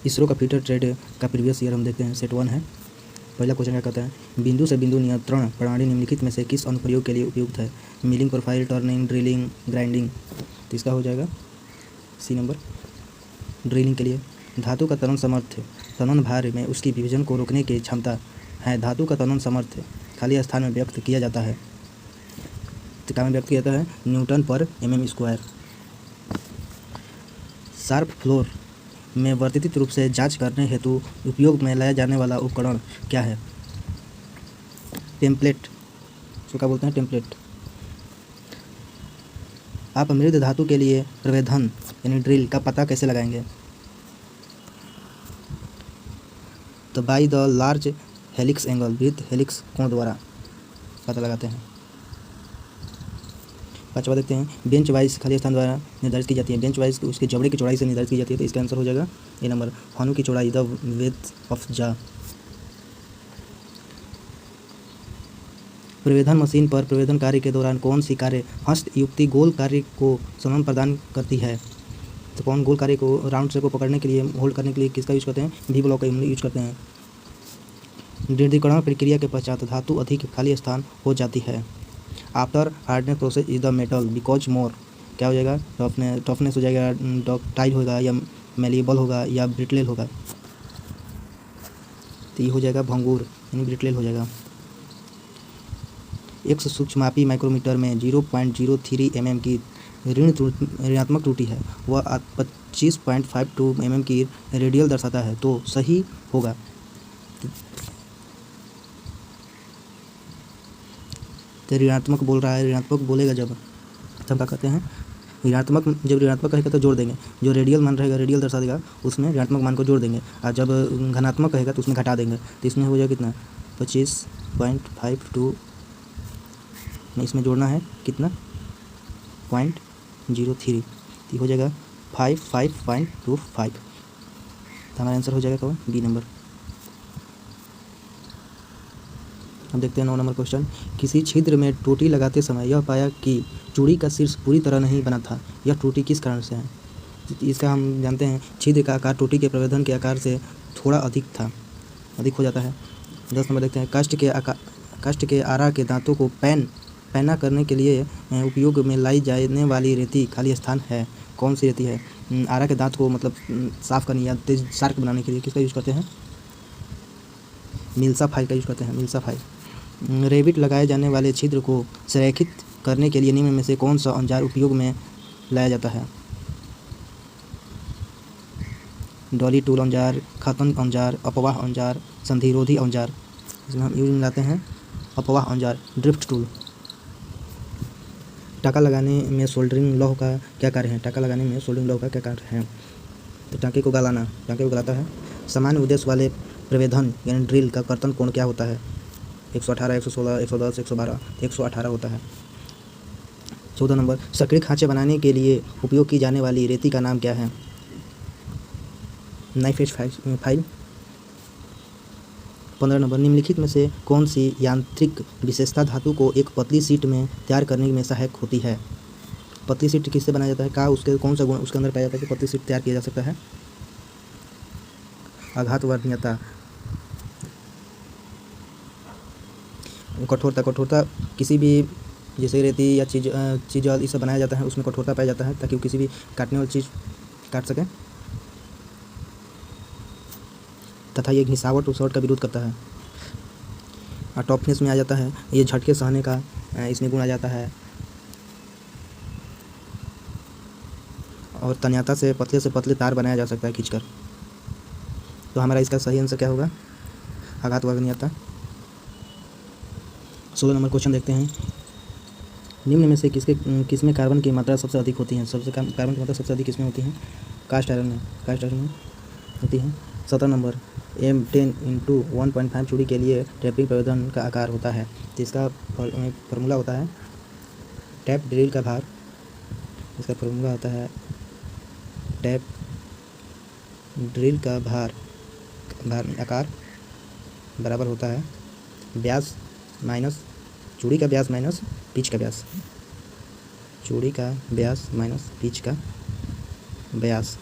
इसरो का future trade का previous year हम देखते हैं, सेट 1 है। पहला क्वेश्चन क्या कहता है, बिंदु से बिंदु नियंत्रण प्रणाली निम्नलिखित में से किस अनुप्रयोग के लिए उपयुक्त है? Milling, profile, turning, drilling, grinding. तो इसका हो जाएगा सी नंबर, ड्रिलिंग के लिए। धातु का त्वरण सामर्थ्य तनन भार में उसकी विभाजन को रोकने की क्षमता है। धातु का त्वरण सामर्थ्य खाली स्थान में व्यक्त किया जाता है, तो क्या में व्यक्त किया जाता है? न्यूटन पर mm स्क्वायर। शार्प फ्लोर में वर्धित रूप से जांच करने हेतु उपयोग में लाया जाने वाला उपकरण क्या है? टेम्पलेट, इसको क्या बोलते हैं? टेम्पलेट। आप मृद धातु के लिए प्रवेधन यानी ड्रिल का पता कैसे लगाएंगे? तो by the large helix angle, वृत्त हेलिक्स कोण द्वारा पता लगाते हैं। पांचवा देखते हैं, बेंच वाइज खाली स्थान द्वारा निर्धारित की जाती है। बेंच वाइज उसके जबड़े की चौड़ाई से निर्धारित की जाती है, तो इसका आंसर हो जाएगा ए नंबर, हानु की चौड़ाई, द विड्थ ऑफ जा। प्रवेधन मशीन पर प्रवेधन कार्य के दौरान कौन सी कार्य हस्तयुक्ति गोल कार्य को समन्वय प्रदान करती है? तो कौन गोल कार्य को राउंड शेप को पकड़ने के लिए, होल्ड करने के लिए किसका यूज करते हैं? वी ब्लॉक का यूज करते हैं। दृढ़ीकरण प्रक्रिया के पश्चात धातु अधिक खाली स्थान हो जाती है। After hardness process is the metal because more, क्या हो जाएगा? टफनेस हो जाएगा, डक्टाइल होगा, या मेलिएबल होगा, या ब्रिटल होगा। तो ये हो जाएगा भंगुर यानी ब्रिटल हो जाएगा। एक सूक्ष्ममापी माइक्रोमीटर में 0.03 mm की ऋणात्मक त्रुटि है, वह 25.52 mm की रेडियल दर्शाता है, तो सही होगा। तो ऋणात्मक बोल रहा है, ऋणात्मक बोलेगा जब, तो हम क्या कहते हैं? ऋणात्मक, जब ऋणात्मक कहेगा तो जोड़ देंगे, जो रेडियल मान रहेगा, रेडियल दर्शा देगा, उसमें ऋणात्मक मान को जोड़ देंगे, और जब धनात्मक कहेगा तो उसमें घटा देंगे। तो इसमें हो जाएगा कितना? 25.52 में इसमें जोड़ना है कितना? 0.03, तो हो जाएगा 55.25। तो हमारा आंसर हो जाएगा कौन? B number. अब देखते हैं 9 नंबर क्वेश्चन। किसी छिद्र में टोटी लगाते समय यह पाया कि चूड़ी का शीर्ष पूरी तरह नहीं बना था, यह टोटी किस कारण से है? इसका हम जानते हैं, छिद्र का आकार टोटी के प्रवेधन के आकार से थोड़ा अधिक हो जाता है। 10 नंबर देखते हैं, काष्ठ के आरा के दांतों को पैना करने के लिए उपयोग में लाई जाने वाली रेती खाली स्थान है, कौन सी रेती है? आरा के दांत को मतलब साफ करने या तेज शार्प बनाने के लिए किसका यूज करते हैं? मिल्सा फाइल का यूज करते हैं, मिल्सा फाइल। रेबिट लगाए जाने वाले छिद्र को संरेखित करने के लिए निम्न में से कौन सा औजार उपयोग में लाया जाता है? डॉली टूल औजार, खतन औजार, अपवाह औजार, संधिरोधी औजार। इसमें हम यूज में लाते हैं अपवाह औजार, ड्रिफ्ट टूल। टाँका लगाने में सोल्डरिंग लौह का क्या कार्य है? टाँका लगाने में सोल्डरिंग लौह का क्या कार्य है? तो टाँके को गलाता है। सामान्य उद्देश्य वाले प्रवेधन यानी ड्रिल का कर्तन कोण क्या होता है? 118, 116, 110, 112, 118 होता है। 14 नंबर, सक्रिय खांचे बनाने के लिए उपयोग की जाने वाली रेती का नाम क्या है? Knife edge file. 15 नंबर, निम्नलिखित में से कौन सी यांत्रिक विशेषता धातु को एक पतली शीट में तैयार करने में सहायक होती है? पतली शीट किससे बनाया जाता है? उसके कौन सा गुण उसके अंदर पाया जाता है कि पतली शीट तैयार किया जा सकता है? आघात वर्णीयता, कठोरता किसी भी जैसे रेती या चीज़ ये सब बनाया जाता है, उसमें कठोरता पाया जाता है ताकि वो किसी भी काटने वाली चीज़ काट सके, तथा ये घिसावट उसवट का विरोध करता है। और टॉफनेस में आ जाता है, ये झटके सहने का इसमें गुण आ जाता है। और तन्यता से पतले तार बनाया जा सकता है खींचकर। तो हमारा इसका सही आंसर क्या होगा? आघात वर्णीयता। 16 नंबर क्वेश्चन देखते हैं, निम्न में से किसमें कार्बन की मात्रा सबसे अधिक होती है? कार्बन की मात्रा सबसे अधिक किसमें होती है? कास्ट आयरन में होती है। 17 नंबर, M10 × 1.5 चूड़ी के लिए टैपिंग प्रवेधन का आकार होता है, तो इसका फॉर्मूला होता है टैप ड्रिल का भार। इसका फॉर्मूला होता है टैप ड्रिल का भार आकार बराबर होता है व्यास माइनस चूड़ी का व्यास माइनस पिच का व्यास, चूड़ी का व्यास माइनस पिच का व्यास।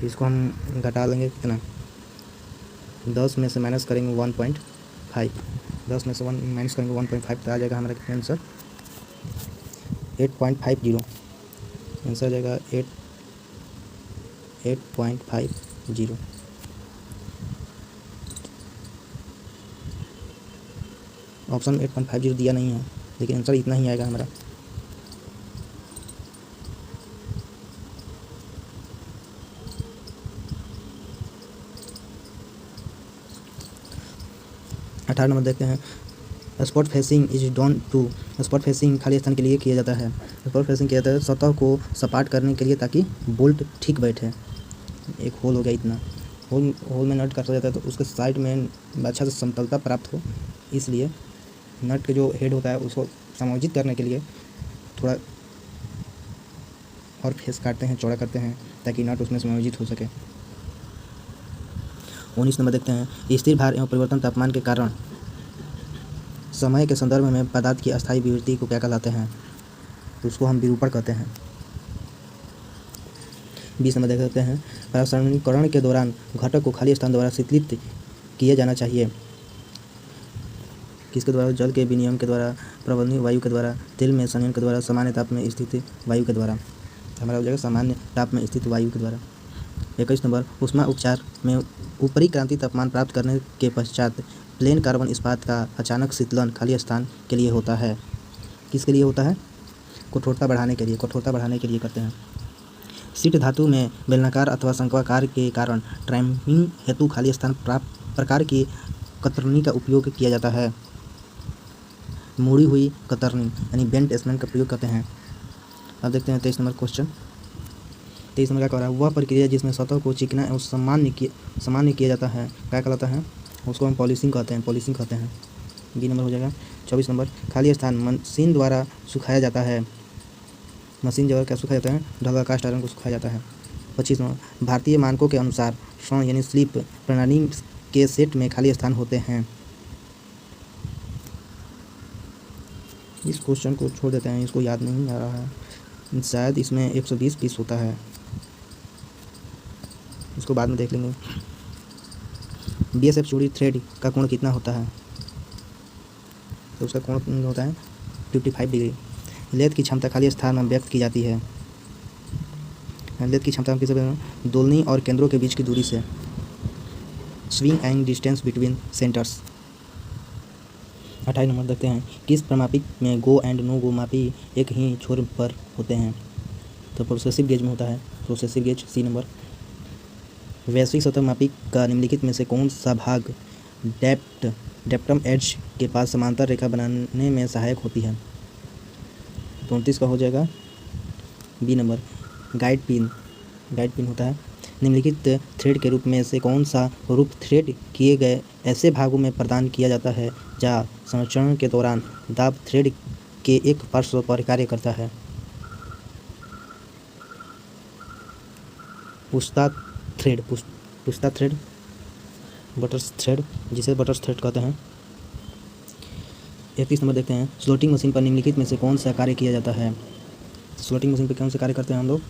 तो इसको हम घटा लेंगे कितना, 10 में से माइनस करेंगे 1.5, 10 में से 1 माइनस करेंगे 1.5 तो आ जाएगा हमारा कितना आंसर 8.50, आंसर आ जाएगा 8.50। ऑप्शन 8.50 दिया नहीं है, लेकिन आंसर इतना ही आएगा हमारा। अठारह नंबर देखते हैं, spot facing is done to, spot facing खाली स्थान के लिए किया जाता है। स्पॉट फेसिंग किया जाता है सतह को सपाट करने के लिए ताकि बोल्ट ठीक बैठे। एक होल हो गया इतना, होल में नट काटा जाता है तो उसके साइड में अच्छा से समतलता प्राप्त हो, इसलिए नट के जो हेड होता है उसको समायोजित करने के लिए थोड़ा और फेस काटते हैं, चौड़ा करते हैं ताकि नट उसमें समायोजित हो सके। 19 नंबर देखते हैं, स्थिर भार एवं परिवर्तन तापमान के कारण समय के संदर्भ में पदार्थ की अस्थायी विवृत्ति को क्या कहलाते हैं, तो उसको हम विरूपण कहते हैं। 20 नंबर देख सकते हैं, रासायनिकरण के दौरान घटक को खाली स्थान द्वारा शीतलित किया जाना चाहिए। किसके द्वारा, जल के विनिमय के द्वारा, प्रबंधनीय वायु के द्वारा, तेल में संयंत्र के द्वारा, सामान्य ताप में स्थित वायु के द्वारा। हमारा हो जाएगा सामान्य ताप में स्थित वायु के द्वारा। 21 नंबर, ऊष्मा उपचार में ऊपरी क्रांति तापमान प्राप्त करने के पश्चात प्लेन कार्बन इस्पात का अचानक शीतलन खाली स्थान के लिए होता है। किसके लिए होता है, कठोरता बढ़ाने के लिए, कठोरता बढ़ाने के लिए करते हैं। शीट धातु में बेलनाकार अथवा शंक्वाकार के कारण ट्राइमिंग हेतु खाली स्थान प्राप्त प्रकार की कतरनी का उपयोग किया जाता है। मुड़ी हुई कतरनी यानी बेंट एस्मेंट का प्रयोग करते हैं। अब देखते हैं 23 नंबर क्वेश्चन। 23 नंबर क्या कह रहा है, वह प्रक्रिया जिसमें सतह को चिकना एवं सामान्य किया जाता है क्या कहलाता है, उसको हम पॉलिशिंग कहते हैं, पॉलिशिंग कहते हैं। बी नंबर हो जाएगा। 24 नंबर, खाली स्थान मशीन द्वारा सुखाया जाता है। मशीन द्वारा क्या सुखाया जाता है, ढगा कास्ट आयरन को सुखाया जाता है। 25 नंबर, भारतीय मानकों के अनुसार स्वर्ण यानी स्लिप प्रणाली के सेट में खाली स्थान होते हैं। इस क्वेश्चन को छोड़ देते हैं, इसको याद नहीं आ रहा है, शायद इसमें 120 पीस होता है, इसको बाद में देख लेंगे। BSF चूड़ी थ्रेड का कोण कितना होता है, तो उसका कोण होता है 55 डिग्री। लेथ की क्षमता खाली स्थान में व्यक्त की जाती है। लेथ की क्षमता किस दोलनी और केंद्रों के बीच की दूरी से। Swing and distance between centres. 28 number देखते हैं, किस प्रमापिक में गो एंड नो गो मापी एक ही छोर पर होते हैं, तो प्रोसेसिव गेज में होता है, प्रोसेसिव गेज। सी नंबर, वैश्विक सतह मापिक का निम्नलिखित में से कौन सा भाग डेप्टम एज के पास समांतर रेखा बनाने में सहायक होती है, 29 का हो जाएगा बी नंबर, गाइड पिन होता है। निम्नलिखित थ्रेड के रूप में से कौन सा रूप थ्रेड किए गए ऐसे भागों में प्रदान किया जाता है जहाँ संचरण के दौरान दाब थ्रेड के एक पार्श्व पर कार्य करता है। पुस्ता थ्रेड, बटर्स थ्रेड, जिसे बटर्स थ्रेड कहते हैं। 31 नंबर देखते हैं, स्लोटिंग मशीन पर निम्नलिखित में से कौन सा कार्य किया जाता है। स्लोटिंग मशीन पर कौन से कार्य करते हैं हम लोग,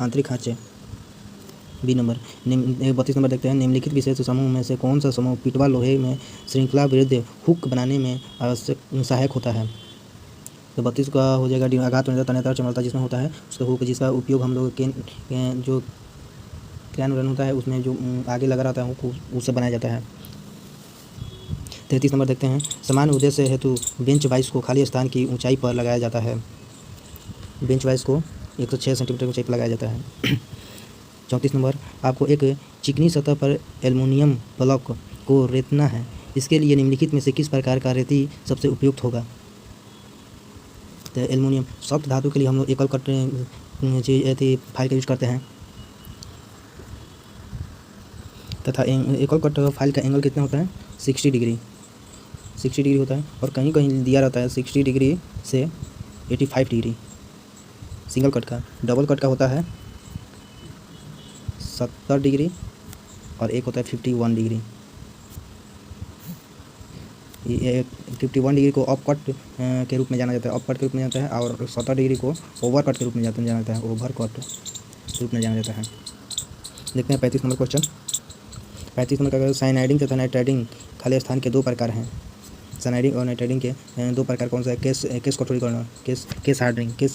आंतरिक खांचे। B number. 32 नंबर देखते हैं, निम्नलिखित विशेष समूह में से कौन सा समूह पिटवा लोहे में श्रृंखला विरुद्ध हुक बनाने में आवश्यक सहायक होता है, तो 32 का हो जाएगा आघात तन्यता चमड़ता जिसमें होता है उसका हुक, जिसका उपयोग हम लोग के जो क्रैन रन होता है उसमें जो आगे लगा रहता है हुक, उससे बनाया जाता है। 33 नंबर देखते हैं, समान उद्देश्य हेतु बेंच वाइस को खाली स्थान की ऊंचाई पर लगाया जाता है। बेंच वाइस को 106 सेंटीमीटर ऊंचाई पर लगाया जाता है। 34 नंबर, आपको एक चिकनी सतह पर एल्युमिनियम ब्लॉक को रेतना है, इसके लिए निम्नलिखित में से किस प्रकार का रेती सबसे उपयुक्त होगा, तो एल्युमिनियम। सॉफ्ट धातु के लिए हम लोग एकल कट फाइल का यूज करते हैं, तथा एकल कट फाइल का एंगल कितना होता है 60 डिग्री होता है, और कहीं कहीं दिया रहता है 60 डिग्री से 85 डिग्री सिंगल कट का। डबल कट का होता है 70 डिग्री और एक होता है 51 डिग्री। ये 51 डिग्री को ऑफ कट के रूप में जाना जाता है, ऑफ कट के रूप में जाता है, और 70 डिग्री को ओवर कट के रूप में जाना जाता है, ओवर कट के रूप में जाना जाता है। देखते हैं 35 नंबर क्वेश्चन। 35 नंबर का साइनाइडिंग तथा नाइट्राइडिंग खाली स्थान के 2 प्रकार हैं। साइनाइडिंग और नाइट्राइडिंग के 2 प्रकार कौन सा है? केस कठोरीकरण, केस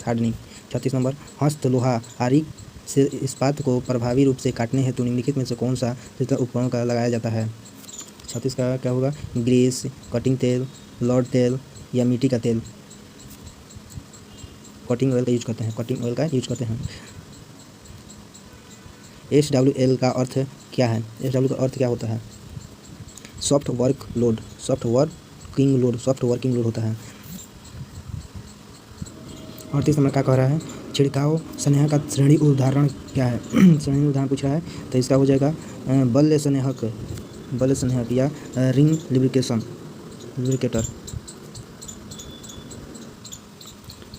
हार्डनिंग। 36 नंबर हस्त लोहा आरी से इस्पात को प्रभावी रूप से काटने हेतु निम्नलिखित में से कौन सा उपकरण का लगाया जाता है? 36 का क्या होगा? ग्रीस, कटिंग तेल, लॉर्ड तेल या मिट्टी का तेल। कटिंग ऑयल का यूज करते हैं। SWL का अर्थ क्या है? SW का अर्थ क्या होता है? सॉफ्ट वर्किंग लोड होता है। 38 नंबर क्या कह रहा है? छिड़काव स्नेह का श्रेणी उदाहरण क्या है? श्रेणी उदाहरण पूछ रहा है, तो इसका हो जाएगा बल्य स्नेहक या रिंग लुब्रिकेटर।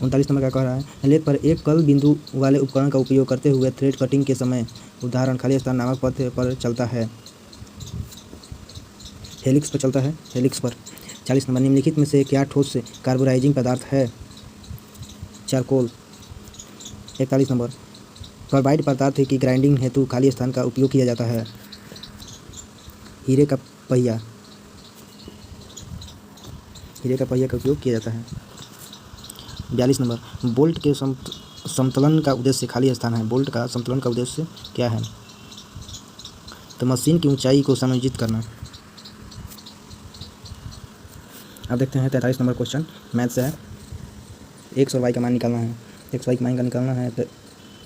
39 नंबर क्या कह रहा है? लेख पर एक कल बिंदु वाले उपकरण का उपयोग करते हुए थ्रेड कटिंग के समय उदाहरण खाली स्थान नामक पद पर चलता है। हेलिक्स पर। 40 नंबर निम्नलिखित में से क्या ठोस कार्बोराइजिंग पदार्थ है? चारकोल। 41 नंबर कार्बाइड पदार्थ की ग्राइंडिंग हेतु खाली स्थान का उपयोग किया जाता है। हीरे का पहिया का उपयोग किया जाता है। 42 नंबर बोल्ट के समतलन का उद्देश्य खाली स्थान है। बोल्ट का समतलन का उद्देश्य क्या है? तो मशीन की ऊंचाई को समायोजित करना। अब देखते हैं 43 नंबर क्वेश्चन मैथ से है। एक्स और वाई का मान निकालना है। एक्स वाई का मान का निकालना है तो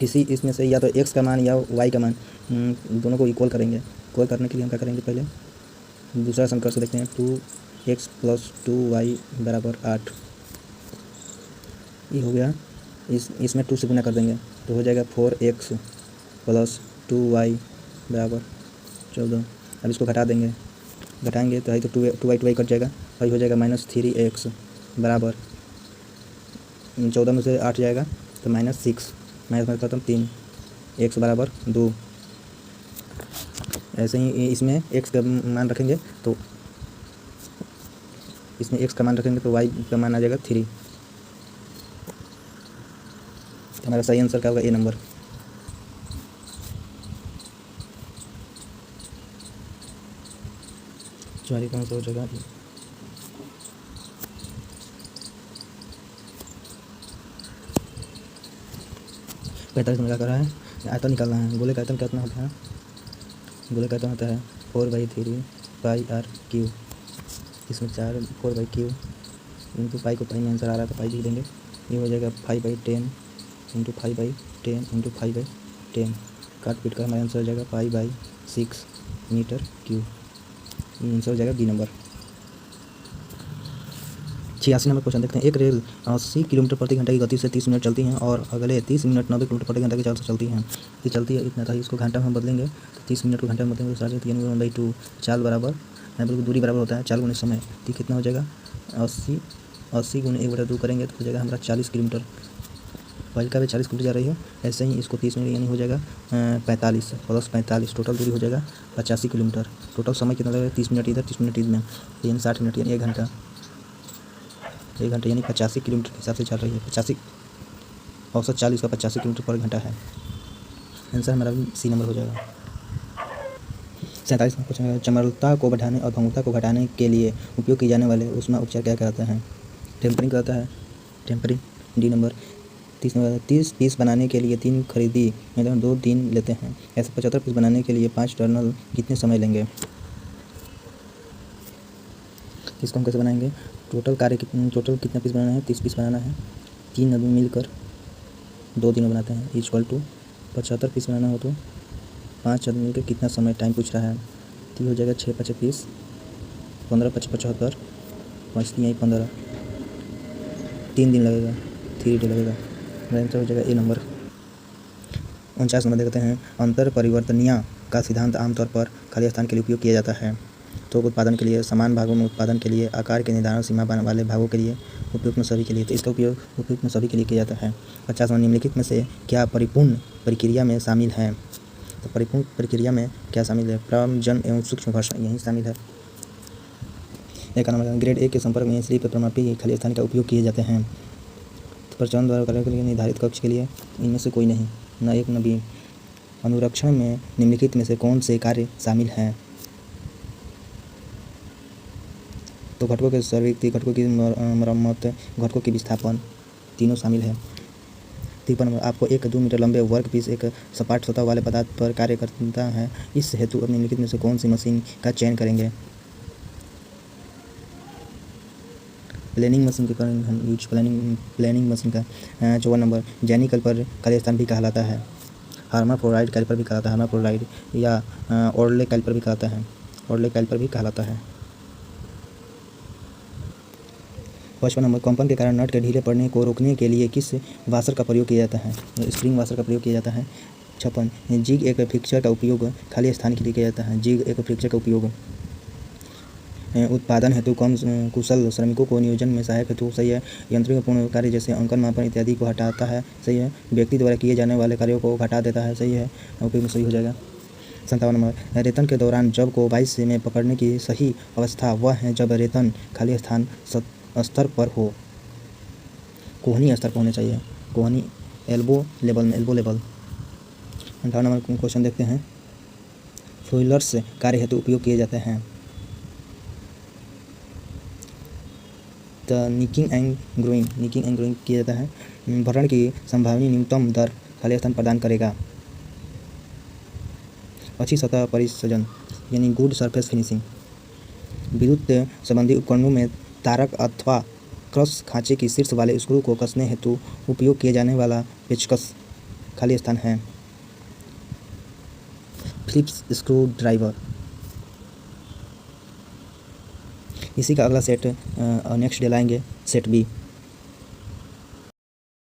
इसमें से या तो एक्स का मान या वाई का मान दोनों को इक्वल करेंगे। इक्वल करने के लिए हम क्या करेंगे? पहले दूसरा समीकरण से देखते हैं। 2x + 2y = 8। ये हो गया। इसमें 2 से गुना कर देंगे तो हो जाएगा 4x + 2y = 14। अब इसको घटाएंगे तो है तो 2y कट जाएगा और हो जाएगा -3x बराबर 14 में से 8 जाएगा तो -6 माइनस खत्म 3 x बराबर 2। ऐसे ही इसमें x का मान रखेंगे तो y का मान आ जाएगा 3। हमारा सही आंसर क्या होगा? ए नंबर। चौरी का आंसर हो जाएगा 45 में क्या कर रहा है? आयतन निकालना है। गोले का आयतन कितना होता है? गोले का आयतन होता है 4/3 πr3। इसमें 4/3 इंटू पाई को पाई में आंसर आ रहा है तो पाई लिख देंगे। ये हो जाएगा 5/10 इंटू 5/10 इंटू 5/10। काट पीट कर हमारा आंसर हो जाएगा 5/6 मीटर क्यूब। ये आंसर हो जाएगा बी नंबर। 86 नंबर क्वेश्चन देखते हैं। एक रेल 80 किलोमीटर प्रति घंटे की गति से 30 मिनट चलती है और अगले 30 मिनट 90 किलोमीटर प्रति घंटे की चाल से चलती है। ये चलती है इतना था। इसको घंटा में हम बदलेंगे तो 30 मिनट को घंटा में बदलेंगे तो 3/2 चाल बराबर दूरी बराबर होता है चाल गुने समय। तो कितना हो जाएगा? 80 गुने 1/2 करेंगे तो हो जाएगा हमारा 40 किलोमीटर। पहले का भी 40 किलोमीटर जा रही है। ऐसे ही इसको 30 मिनट यानी हो जाएगा 45 + 45 टोटल दूरी हो जाएगा 85 किलोमीटर। टोटल समय कितना लगेगा? 30 मिनट इधर 30 मिनट इधर, यानी 60 मिनट यानी 1 घंटा यानी 85 किलोमीटर के हिसाब से चल रही है। 85 औसत 40 का 85 किलोमीटर पर घंटा है। आंसर हमारा सी नंबर हो जाएगा। 47 में क्वेश्चन है। चमरता को बढ़ाने और भंगुरता को घटाने के लिए उपयोग किए जाने वाले ऊष्मा उपचार क्या कहलाता है? टेम्परिंग कहता है। Tempering D number. 30 number 30 piece बनाने के लिए 3 खरीदी मतलब 2 दिन लेते हैं। ऐसे 75 पीस बनाने के लिए 5 टर्नल कितने समय लेंगे? इसको हम कैसे बनाएंगे? टोटल कितना पीस बनाना है? 30 पीस बनाना है। 3 आदमी मिलकर 2 दिन में बनाते हैं। इक्वल टू 75 पीस बनाना हो तो 5 आदमी मिलकर कितना समय टाइम पूछ रहा है? तो हो जाएगा 6 × 5 = 30, 15 × 5 = 75, 5 × 3 = 15, 3 दिन लगेगा, 3 डे लगेगा। मेरा आंसर हो जाएगा ए नंबर। 49 नंबर देखते हैं। अंतर परिवर्तनीय का सिद्धांत आमतौर पर खाली स्थान के लिए उपयोग किया जाता है। थोक उत्पादन के लिए, समान भागों में उत्पादन के लिए, आकार के निर्धारण सीमा वाले भागों के लिए, उपयुक्त में सभी के लिए। तो इसका उपयोग उपयुक्त में सभी के लिए किया जाता है। 50 निम्नलिखित में से क्या परिपूर्ण प्रक्रिया में शामिल है? तो परिपूर्ण प्रक्रिया में क्या शामिल है? प्रजनन एवं सूक्ष्म घर्षण यही शामिल है। एक नंबर ग्रेड ए के संपर्क में स्लिप प्रमापी खाली स्थान का उपयोग किए जाते हैं। तो प्रचलन द्वारा करने के लिए निर्धारित कक्ष के लिए इनमें से कोई नहीं, न एक न बी। अनुरक्षण में निम्नलिखित में से कौन से कार्य शामिल हैं? तो घटकों के सर्विक्ति, घटकों की मरम्मत, घटकों की विस्थापन तीनों शामिल है। 53 नंबर, आपको एक 2 मीटर लंबे वर्क पीस एक सपाट सतह वाले पदार्थ पर कार्य करता है, इस हेतु अब निम्नलिखित में से कौन सी मशीन का चयन करेंगे? प्लेनिंग मशीन के कारण हम यूज प्लेनिंग मशीन का। 54 नंबर, जैनी कैलिपर खाली स्थान भी कहलाता है, हार्माफ्रोडाइट कैलिपर भी कहलाता है, हार्माफ्रोडाइट या ओर्ले कैलिपर भी कहलाता है, ओर्ले कैलिपर भी कहलाता है। 55 नंबर, कंपन के कारण नट के ढीले पड़ने को रोकने के लिए किस वाशर का प्रयोग किया जाता है? स्प्रिंग वाशर का प्रयोग किया जाता है। 56, जिग एक फिक्सचर का उपयोग खाली स्थान के लिए किया जाता है, जिग एक फिक्सचर का उपयोग उत्पादन हेतु कम कुशल श्रमिकों को नियोजन में सहायक हेतु, सही है। यंत्रों पूर्ण कार्य जैसे अंकन मापन इत्यादि को हटाता है, सही है। व्यक्ति द्वारा किए जाने वाले कार्यों को घटा देता है, सही है, उपयोग में सही हो जाएगा। 57 नंबर, रेतन के दौरान जब को 22 में पकड़ने की सही अवस्था वह है जब रेतन खाली स्थान स्तर पर हो, कोहनी स्तर पर होने चाहिए, कोहनी एल्बो लेवल में, एल्बो लेवल। 58 नंबर क्वेश्चन देखते हैं, फ्यूलर्स कार्य हेतु उपयोग किए जाते हैं। निकिंग एंड ग्रोइंग किया जाता है। भरण की संभावनीय न्यूनतम दर खाली स्थान प्रदान करेगा। अच्छी सतह परिसंजन यानी गुड सरफेस फिनिशिंग। विद्युत संबंधी उपकरणों में तारक अथवा क्रॉस खांचे की शीर्ष वाले स्क्रू को कसने हेतु उपयोग किए जाने वाला पेचकस खाली स्थान है। Philips screw driver. इसी का अगला सेट नेक्स्ट डे लाएंगे, सेट बी।